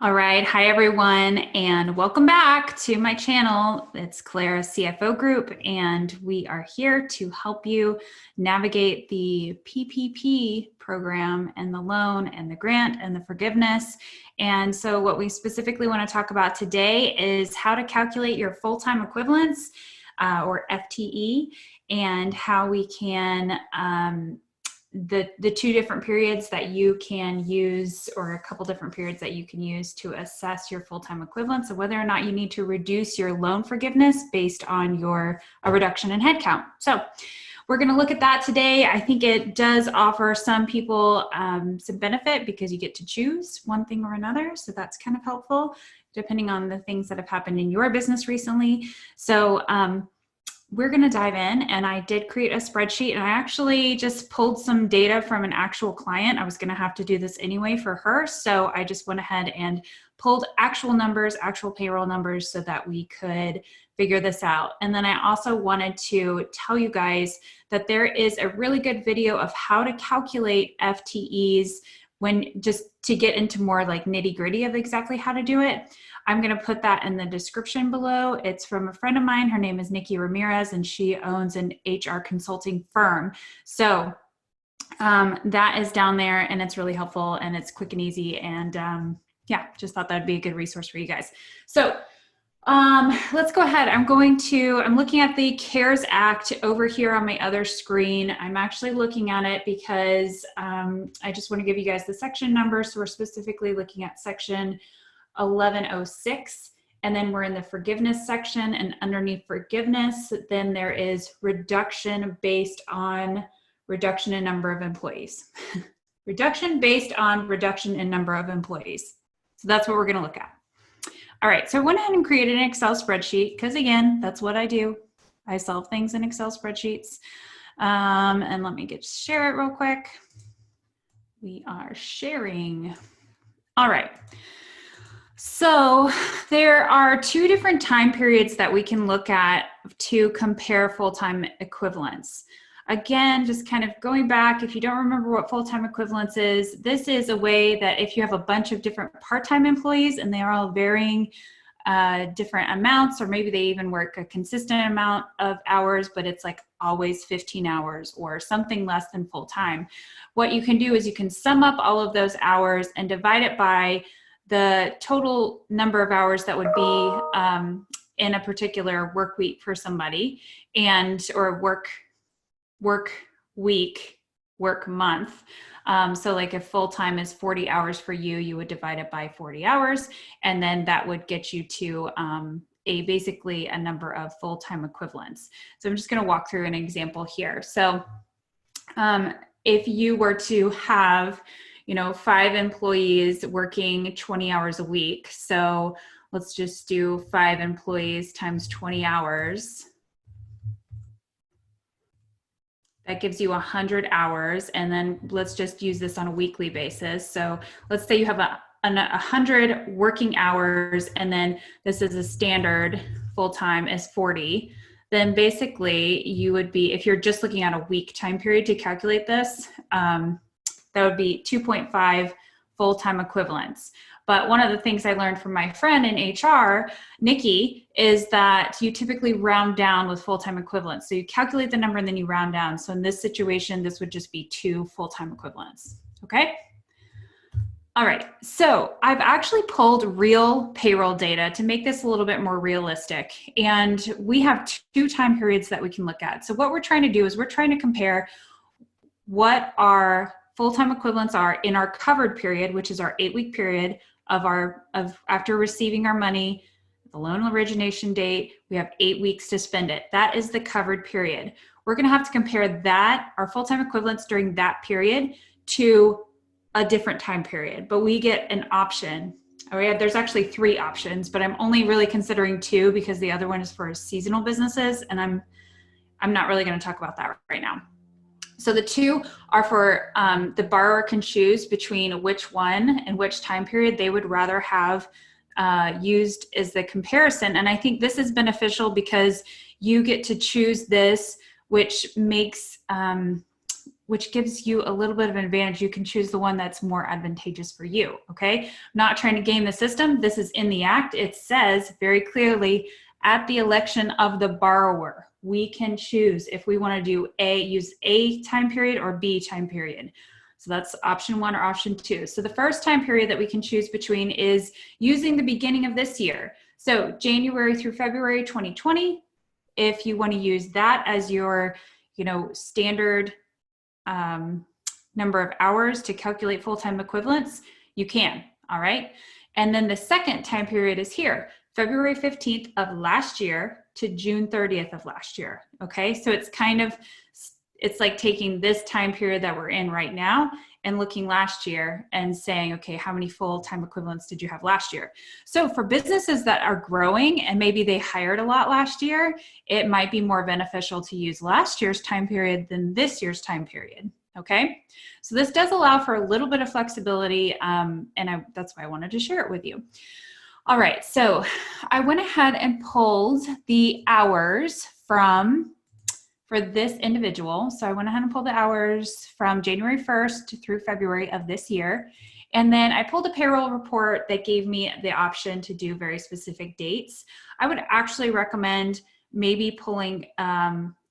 All right. Hi, everyone, and welcome back to my channel. It's Clara CFO Group, and we are here to help you navigate the PPP program and the loan and the grant and the forgiveness. And so what we specifically want to talk about today is how to calculate your full-time equivalents or FTE, and how we can the two different periods that you can use, or a couple different periods that you can use to assess your full-time equivalents, and whether or not you need to reduce your loan forgiveness based on a reduction in headcount. So we're going to look at that today. I think it does offer some people some benefit because you get to choose one thing or another. So that's kind of helpful depending on the things that have happened in your business recently. So we're going to dive in, and I did create a spreadsheet, and I actually just pulled some data from an actual client. I was going to have to do this anyway for her, so I just went ahead and pulled actual numbers, actual payroll numbers, so that we could figure this out. And then I also wanted to tell you guys that there is a really good video of how to calculate FTEs, just to get into more like nitty-gritty of exactly how to do it. I'm going to put that in the description below. It's from a friend of mine. Her name is Nikki Ramirez, and she owns an HR consulting firm. So that is down there, and it's really helpful, and it's quick and easy. And yeah, just thought that'd be a good resource for you guys. So let's go ahead. I'm looking at the CARES Act over here on my other screen. I'm actually looking at it because I just want to give you guys the section numbers. So we're specifically looking at section 1106, and then we're in the forgiveness section, and underneath forgiveness, then there is reduction based on reduction in number of employees. Reduction based on reduction in number of employees. So that's what we're going to look at. All right, so I went ahead and created an Excel spreadsheet because, again, that's what I do. I solve things in Excel spreadsheets. And let me share it real quick. We are sharing. All right. So there are two different time periods that we can look at to compare full-time equivalents. Again, just kind of going back, if you don't remember what full-time equivalence is, this is a way that if you have a bunch of different part-time employees and they're all varying different amounts, or maybe they even work a consistent amount of hours, but it's like always 15 hours or something less than full-time. What you can do is you can sum up all of those hours and divide it by the total number of hours that would be in a particular work week for somebody, or work week, work month. So like if full-time is 40 hours for you, you would divide it by 40 hours, and then that would get you to basically a number of full-time equivalents. So I'm just going to walk through an example here. So if you were to have 5 employees working 20 hours a week. So let's just do 5 employees times 20 hours. That gives you 100 hours. And then let's just use this on a weekly basis. So let's say you have 100 working hours, and then this is a standard full-time is 40. Then basically you would be, if you're just looking at a week time period to calculate this, that would be 2.5 full-time equivalents. But one of the things I learned from my friend in HR, Nikki, is that you typically round down with full-time equivalents. So you calculate the number and then you round down. So in this situation, this would just be 2 full-time equivalents, okay? All right, so I've actually pulled real payroll data to make this a little bit more realistic. And we have 2 time periods that we can look at. So what we're trying to do is we're trying to compare what our full-time equivalents are in our covered period, which is our 8-week period of after receiving our money, the loan origination date. We have 8 weeks to spend it. That is the covered period. We're going to have to compare our full-time equivalents during that period to a different time period, but we get an option. There's actually 3 options, but I'm only really considering 2 because the other one is for seasonal businesses, and I'm not really going to talk about that right now. So the 2 are for the borrower can choose between which one and which time period they would rather have used as the comparison. And I think this is beneficial because you get to choose this, which which gives you a little bit of an advantage. You can choose the one that's more advantageous for you, okay? I'm not trying to game the system. This is in the act. It says very clearly, at the election of the borrower, we can choose if we want to do use A time period or B time period. So that's option 1 or option 2. So the first time period that we can choose between is using the beginning of this year. So January through February 2020, if you want to use that as your, standard number of hours to calculate full-time equivalents, you can, all right? And then the second time period is here, February 15th of last year to June 30th of last year, okay? So it's like taking this time period that we're in right now and looking last year and saying, okay, how many full-time equivalents did you have last year? So for businesses that are growing and maybe they hired a lot last year, it might be more beneficial to use last year's time period than this year's time period, okay? So this does allow for a little bit of flexibility, and that's why I wanted to share it with you. All right, so I went ahead and pulled the hours for this individual. So I went ahead and pulled the hours from January 1st through February of this year. And then I pulled a payroll report that gave me the option to do very specific dates. I would actually recommend maybe pulling,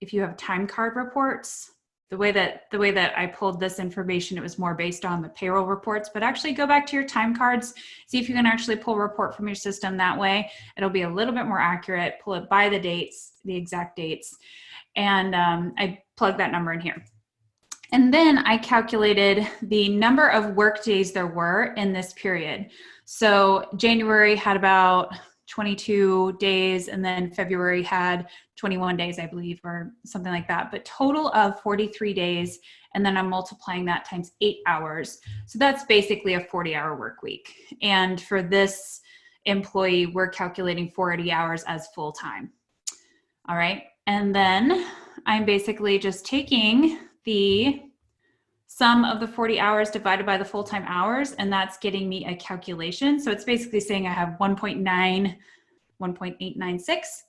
if you have time card reports, the way that I pulled this information, it was more based on the payroll reports, but actually go back to your time cards, see if you can actually pull a report from your system that way. It'll be a little bit more accurate, pull it by the dates, the exact dates. And I plugged that number in here. And then I calculated the number of work days there were in this period. So January had about 22 days, and then February had 21 days, I believe, or something like that, but total of 43 days. And then I'm multiplying that times 8 hours. So that's basically a 40-hour work week. And for this employee, we're calculating 40 hours as full-time. All right. And then I'm basically just taking the sum of the 40 hours divided by the full-time hours, and that's getting me a calculation. So it's basically saying I have 1.896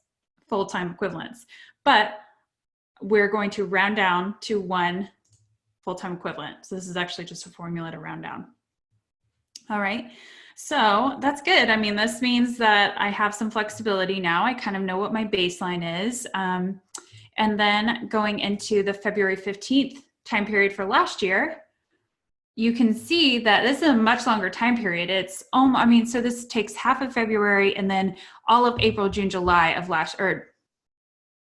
full-time equivalents, but we're going to round down to 1 full-time equivalent. So this is actually just a formula to round down. All right. So that's good. I mean, this means that I have some flexibility now. I kind of know what my baseline is. And then going into the February 15th time period for last year, you can see that this is a much longer time period. It's, so this takes half of February and then all of April, June, July of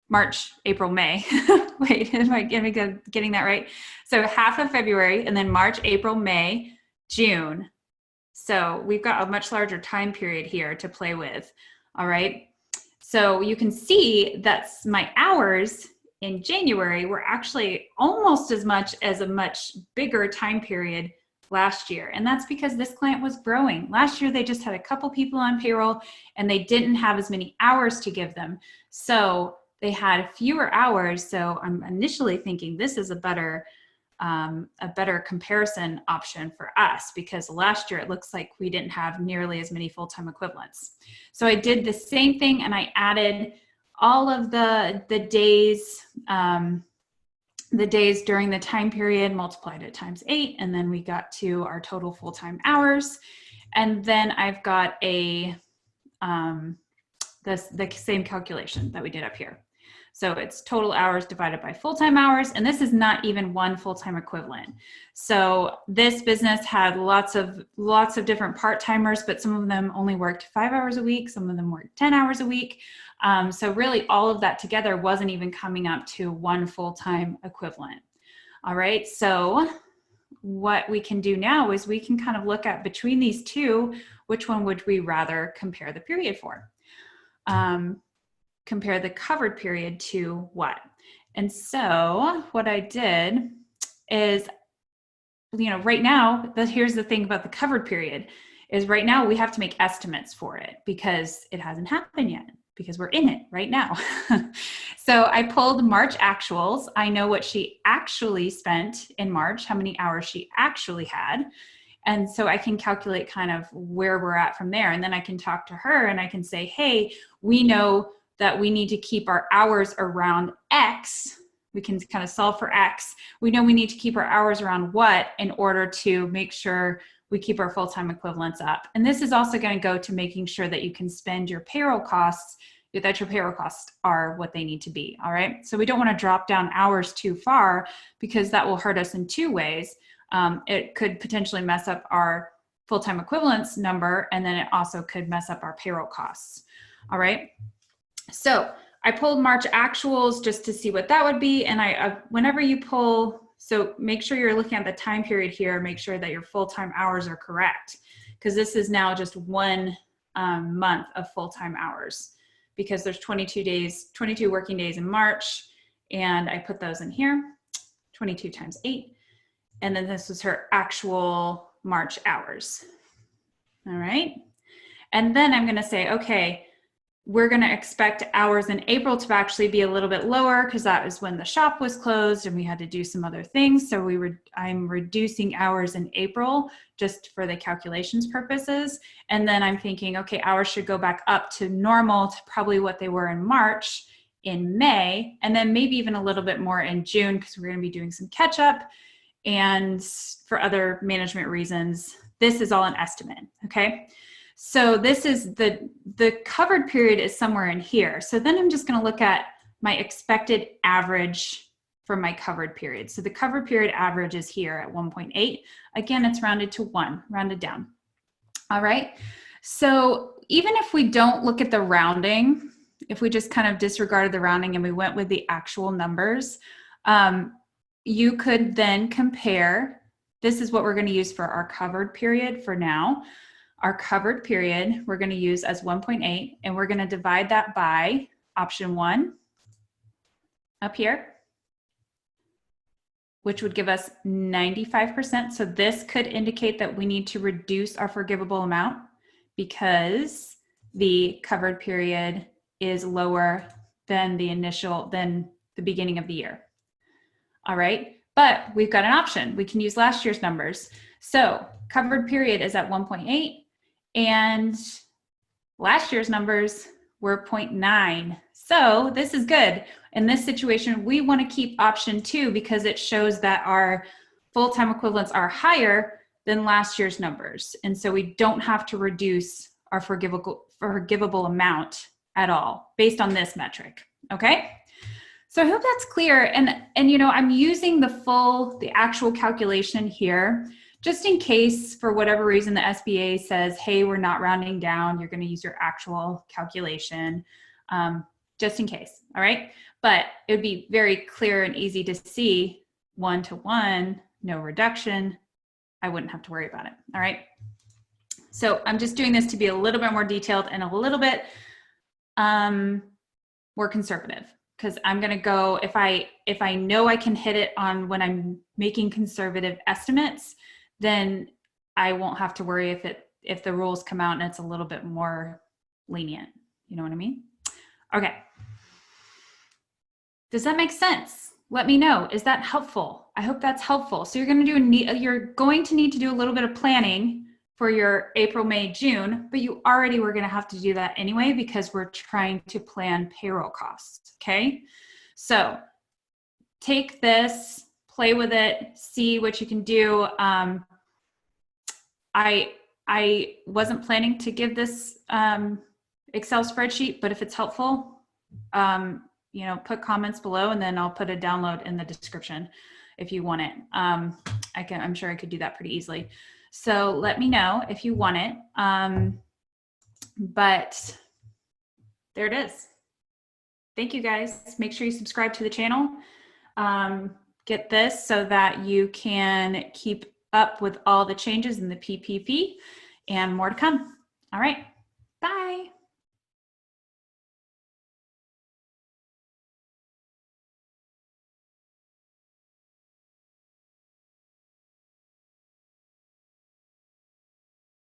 March, April, May. Wait, am I getting that right? So half of February and then March, April, May, June. So we've got a much larger time period here to play with, all right? So you can see that my hours in January were actually almost as much as a much bigger time period last year. And that's because this client was growing. Last year, they just had a couple people on payroll and they didn't have as many hours to give them. So they had fewer hours. So I'm initially thinking this is a better comparison option for us, because last year it looks like we didn't have nearly as many full-time equivalents. So I did the same thing and I added all of the days during the time period, multiplied it times 8, and then we got to our total full-time hours. And then I've got the same calculation that we did up here. So it's total hours divided by full-time hours, and this is not even one full-time equivalent. So this business had lots of different part-timers, but some of them only worked 5 hours a week, some of them worked 10 hours a week. So really all of that together wasn't even coming up to one full-time equivalent. All right, so what we can do now is we can kind of look at between these two, which one would we rather compare the period for? Compare the covered period to what? And so what I did is, right now, here's the thing about the covered period, is right now we have to make estimates for it because it hasn't happened yet, because we're in it right now. So I pulled March actuals. I know what she actually spent in March, how many hours she actually had. And so I can calculate kind of where we're at from there. And then I can talk to her and I can say, hey, we know that we need to keep our hours around X. we can kind of solve for X. We know we need to keep our hours around what in order to make sure we keep our full-time equivalents up. And this is also going to go to making sure that you can spend your payroll costs, that your payroll costs are what they need to be, all right? So we don't want to drop down hours too far because that will hurt us in two ways. It could potentially mess up our full-time equivalents number, and then it also could mess up our payroll costs, all right? So I pulled March actuals just to see what that would be, and whenever you pull, so make sure you're looking at the time period here, make sure that your full-time hours are correct, because this is now just 1 month of full-time hours, because there's 22 working days in March, and I put those in here, 22 times 8, and then this is her actual March hours. All right, and then I'm gonna say, okay, we're going to expect hours in April to actually be a little bit lower because that was when the shop was closed and we had to do some other things. So I'm reducing hours in April just for the calculations purposes. And then I'm thinking, okay, hours should go back up to normal to probably what they were in March, in May, and then maybe even a little bit more in June because we're going to be doing some catch up and for other management reasons. This is all an estimate, okay? So this is the covered period is somewhere in here. So then I'm just going to look at my expected average for my covered period. So the covered period average is here at 1.8. Again, it's rounded to 1, rounded down. All right. So even if we don't look at the rounding, if we just kind of disregarded the rounding and we went with the actual numbers, you could then compare. This is what we're going to use for our covered period for now. Our covered period, we're going to use as 1.8, and we're going to divide that by option 1 up here, which would give us 95%. So this could indicate that we need to reduce our forgivable amount because the covered period is lower than the beginning of the year. All right, but we've got an option. We can use last year's numbers. So covered period is at 1.8. And last year's numbers were 0.9. So this is good. In this situation, we want to keep option 2 because it shows that our full-time equivalents are higher than last year's numbers. And so we don't have to reduce our forgivable amount at all based on this metric. Okay? So I hope that's clear. And you know, I'm using the actual calculation here just in case, for whatever reason, the SBA says, hey, we're not rounding down, you're going to use your actual calculation, just in case, all right? But it would be very clear and easy to see 1-to-1, no reduction. I wouldn't have to worry about it, all right? So I'm just doing this to be a little bit more detailed and a little bit more conservative, because I'm going to go, if I know I can hit it on when I'm making conservative estimates, then I won't have to worry if the rules come out and it's a little bit more lenient. You know what I mean? Okay. Does that make sense? Let me know. Is that helpful? I hope that's helpful. So you're going to need to do a little bit of planning for your April, May, June, but you already were going to have to do that anyway because we're trying to plan payroll costs. Okay. So take this, play with it, see what you can do. I wasn't planning to give this Excel spreadsheet, but if it's helpful, you know, put comments below and then I'll put a download in the description if you want it. I'm sure I could do that pretty easily. So let me know if you want it. But there it is. Thank you guys. Make sure you subscribe to the channel. Get this so that you can keep up with all the changes in the PPP and more to come. All right.